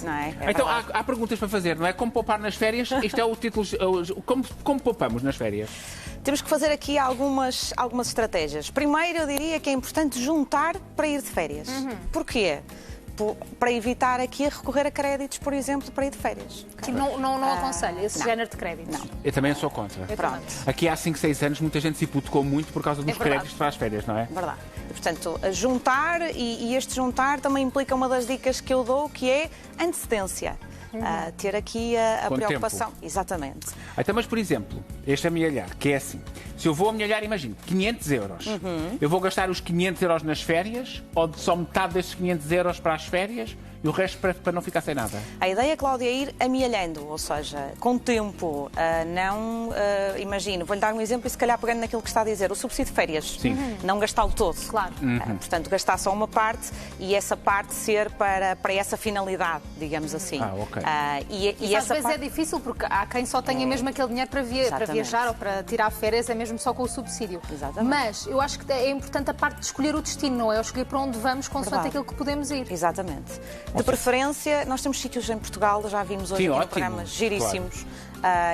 não é? Então há perguntas para fazer, não é? Como poupar nas férias? Isto é o título. Como poupamos nas férias? Temos que fazer aqui algumas estratégias. Primeiro, eu diria que é importante juntar para ir de férias. Porquê? Para evitar aqui a recorrer a créditos, por exemplo, para ir de férias. Que não aconselho esse género de créditos. Não. Eu também sou contra. Pronto. Aqui há 5, 6 anos muita gente se hipotecou muito por causa dos créditos para as férias, não é? Verdade. E, portanto, juntar, e este juntar também implica uma das dicas que eu dou, que é antecedência. Ter aqui a preocupação. Tempo. Exatamente. Então, mas, por exemplo, este amealhar, que é assim, se eu vou amealhar, imagino, 500 euros, eu vou gastar os 500 euros nas férias, ou só metade desses 500 euros para as férias, e o resto para não ficar sem nada? A ideia, Cláudia, é ir amealhando, ou seja, com tempo, imagino, vou-lhe dar um exemplo e se calhar pegando naquilo que está a dizer, o subsídio de férias, não gastá-lo todo. Claro. Portanto, gastar só uma parte e essa parte ser para essa finalidade, digamos assim. Ok. E às vezes é difícil porque há quem só tenha mesmo aquele dinheiro para viajar ou para tirar férias, é mesmo só com o subsídio. Exatamente. Mas eu acho que é importante a parte de escolher o destino, não é? Escolher para onde vamos consoante aquilo que podemos ir. Exatamente. De preferência, nós temos sítios em Portugal, já vimos hoje aqui no programa, giríssimos.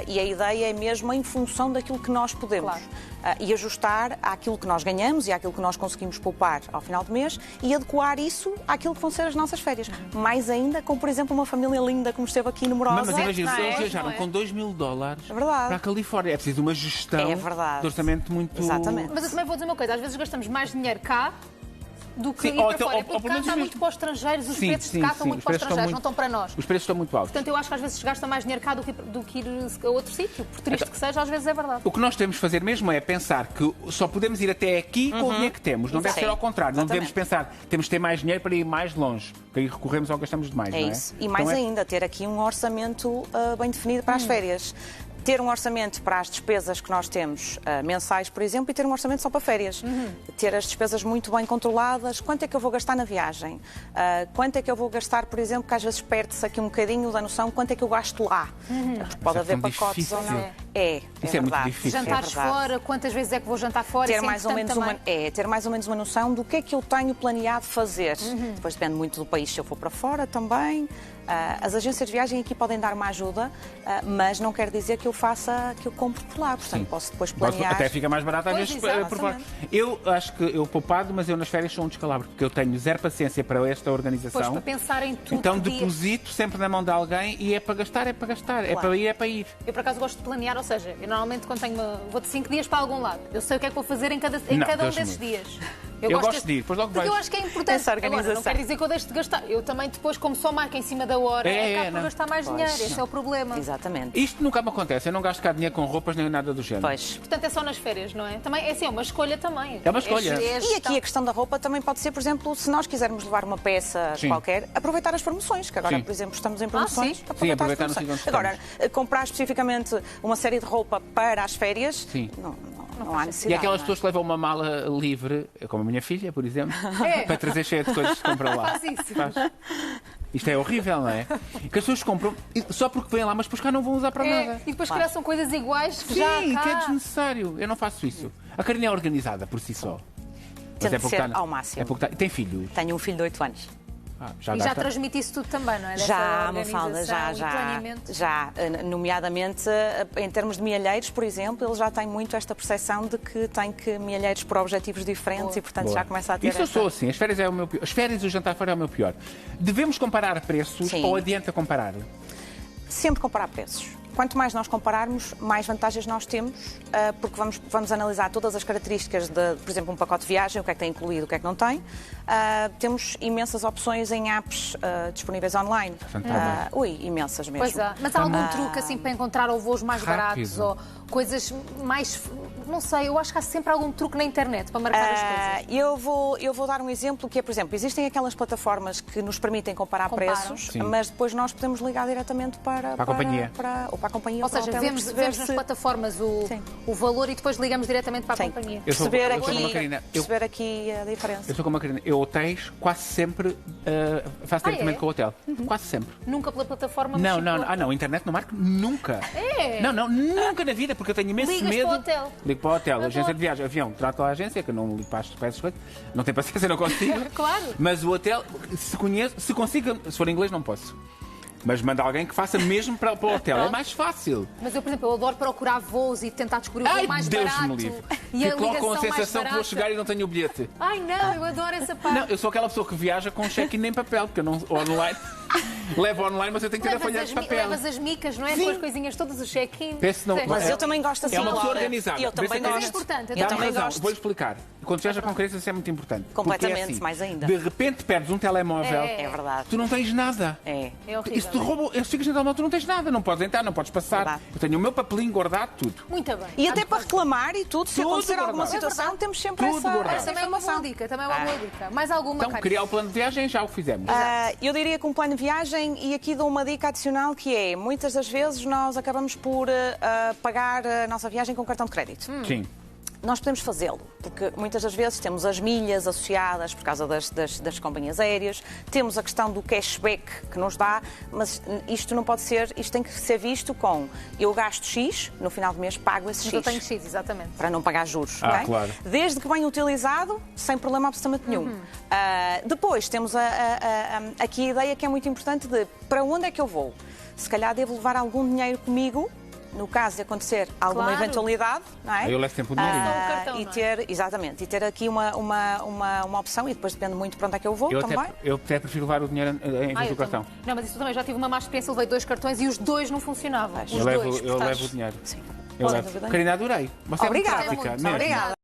E a ideia é mesmo em função daquilo que nós podemos. Claro. E ajustar àquilo que nós ganhamos e àquilo que nós conseguimos poupar ao final do mês e adequar isso àquilo que vão ser as nossas férias. Mais ainda com, por exemplo, uma família linda como esteve aqui numerosa. Mas imagina, se eles viajaram é? com $2.000 verdade. para a Califórnia, é preciso uma gestão de orçamento muito... Exatamente. Mas eu também vou dizer uma coisa, às vezes gastamos mais dinheiro cá do que ir ou para então- fora. ou Porque pelo cá menos está mesmo- muito para os estrangeiros, os Sim, preços de sim, cá sim, estão muito os para os preços estão estrangeiros, não muito- estão para nós. Os preços estão muito altos. Portanto, eu acho que às vezes se gasta mais dinheiro cá do que ir a outro sítio. Por triste que seja, às vezes é verdade. O que nós temos de fazer mesmo é pensar que só podemos ir até aqui com o dinheiro que temos. Não deve ser ao contrário. Não devemos pensar temos de ter mais dinheiro para ir mais longe. Porque aí recorremos ao que gastamos demais, É não é? isso. E mais Então ainda, ter aqui um orçamento bem definido para as férias. Ter um orçamento para as despesas que nós temos mensais, por exemplo, e ter um orçamento só para férias. Ter as despesas muito bem controladas. Quanto é que eu vou gastar na viagem? Quanto é que eu vou gastar, por exemplo, que às vezes perde-se aqui um bocadinho da noção, quanto é que eu gasto lá? Porque pode haver tão pacotes difícil. ou não. Isso É é muito verdade. difícil. Jantares É verdade. fora, quantas vezes é que vou jantar fora? Ter Isso é mais, ou menos importante também. ter mais ou menos uma noção do que é que eu tenho planeado fazer. Depois depende muito do país, se eu for para fora também. As agências de viagem aqui podem dar uma ajuda, mas não quer dizer que eu compre por lá. Portanto, posso depois planear. Até fica mais barato às Pois, vezes exatamente. por fora. Eu acho que eu poupado, mas eu nas férias sou um descalabro, porque eu tenho zero paciência para esta organização. Depois para pensar em tudo. Então que dias. deposito sempre na mão de alguém e é para gastar, é para gastar. É para ir, é para ir. Eu, por acaso, gosto de planear, ou seja, eu normalmente quando vou de 5 dias para algum lado, eu sei o que é que vou fazer em cada um Deus desses me dias. Eu gosto de ir, depois logo Porque eu vejo. acho que é importante. Essa organização. Agora, não quer dizer que eu deixe de gastar. Eu também depois, como só marco em cima da hora, acabo por não. gastar mais dinheiro. Esse é o problema. Exatamente. Isto nunca me acontece. Eu não gasto cá dinheiro com roupas nem nada do género. Pois. Portanto, é só nas férias, não é? Também, é assim, é uma escolha também. É uma escolha. E aqui a questão da roupa também pode ser, por exemplo, se nós quisermos levar uma peça Sim. qualquer, aproveitar as promoções, que agora, Sim. por exemplo, estamos em promoções. sim. Aproveitar as no promoções. sítio onde Agora, comprar especificamente uma série de roupa para as férias, Sim. não há necessidade. E aquelas não é? pessoas que levam uma mala livre, como a minha filha, por exemplo, para trazer cheia de coisas que compram lá. Faz isso. Faz. Isto é horrível, não é? Que as pessoas compram só porque vêm lá, mas depois cá não vão usar para nada. E depois, calhar, são coisas iguais que Sim, já cá... que é desnecessário. Eu não faço isso. A Karina é organizada por si só. Mas Tento porque ser está- ao máximo. porque tem filhos. Tenho um filho de 8 anos. Já E dá já para- transmite isso tudo também, não é? Dessa Já, Mafalda, organização e planeamento. já. Nomeadamente, em termos de milheiros, por exemplo, ele já tem muito esta percepção de que tem que milheiros por objetivos diferentes Boa. e, portanto, Boa. já começa a ter Isso eu esta... sou assim. As férias é o meu pior. As férias e o jantar fora é o meu pior. Devemos comparar preços Sim. ou adianta comparar? Sempre comparar preços. Quanto mais nós compararmos, mais vantagens nós temos, porque vamos analisar todas as características de, por exemplo, um pacote de viagem, o que é que tem incluído, o que é que não tem. Temos imensas opções em apps disponíveis online. Fantástico. Imensas mesmo. Pois é. Mas há algum truque assim para encontrar ou voos mais baratos Rápido. ou coisas mais... Não sei, eu acho que há sempre algum truque na internet para marcar as coisas. Eu vou dar um exemplo que é, por exemplo, existem aquelas plataformas que nos permitem comparar Comparam. preços, Sim. mas depois nós podemos ligar diretamente para a companhia. ou para a companhia Ou para o seja, hotel e vemos perceber nas se- plataformas Sim. o valor e depois ligamos diretamente para a Sim. companhia. Eu sou perceber como a Karina. perceber aqui a diferença. Eu sou como a Karina. Eu hotéis quase sempre faço diretamente é? com o hotel. Quase sempre. Nunca pela plataforma. Não, mas não, pela- não, internet não marco nunca. É? Não, nunca na vida, porque eu tenho imenso Ligas medo. para o hotel. Ligo para o hotel, Adoro. agência de viagem, avião, trato a agência, que eu não ligo para essas coisas, não tenho paciência, não consigo. Claro. Mas o hotel, se conheço, se consigo, se for inglês, não posso. Mas manda alguém que faça mesmo para o hotel. É mais fácil. Mas eu, por exemplo, eu adoro procurar voos e tentar descobrir o voo mais Deus barato. me livre. E a Fico logo com a ligação mais sensação que vou barata. chegar e não tenho o bilhete. Ai, não, eu adoro essa parte. Não, eu sou aquela pessoa que viaja com check-in nem papel, porque eu não online. Levo online, mas eu tenho que ter a folha de papel. Levas as micas, não é? Sim. Com as coisinhas todas, o check-in. Mas eu também gosto assim. É uma pessoa Laura. organizada. E eu também Mas é gosto. importante. Eu Dá-me também razão. gosto. Vou-lhe explicar. Quando viaja com crianças, isso é muito importante. Completamente, Porque é assim, mais ainda. De repente perdes um telemóvel, É verdade. tu não tens nada. É. É horrível. E se te roubam, se ficas no telemóvel, tu não tens nada. Não podes entrar, não podes passar. Verdade. Eu tenho o meu papelinho guardado, tudo. Muito bem. E até para reclamar e tudo, se Tudo acontecer alguma guardado. situação, temos sempre Tudo essa, guardado. essa Também é uma informação. boa dica. Também é uma boa dica. Mais alguma, Então, Cátia? criar o plano de viagem, já o fizemos. Eu diria que um plano de viagem, e aqui dou uma dica adicional, que é, muitas das vezes nós acabamos por pagar a nossa viagem com cartão de crédito. Sim. Nós podemos fazê-lo, porque muitas das vezes temos as milhas associadas por causa das companhias aéreas, temos a questão do cashback que nos dá, mas isto não pode ser, isto tem que ser visto com eu gasto X, no final do mês pago esse Mas X. eu tenho X, exatamente. Para não pagar juros. Ah, ok? claro. Desde que bem utilizado, sem problema absolutamente nenhum. Depois temos aqui a ideia que é muito importante de para onde é que eu vou? Se calhar devo levar algum dinheiro comigo, no caso de acontecer alguma Claro. eventualidade, não é? Aí eu levo sempre o dinheirinho. Só o cartão, E não é? ter, exatamente, e ter aqui uma opção, e depois depende muito para onde é que eu vou também. Eu até prefiro levar o dinheiro em vez do Eu cartão. também. Não, mas isso eu também já tive uma má experiência, levei 2 cartões e os 2 não funcionavam. Os Eu dois, levo portanto. o dinheiro. Sim. Eu Sem levo. dúvida. Karina, adorei. Você Obrigada. é muito prática. Muito mesmo. Obrigada.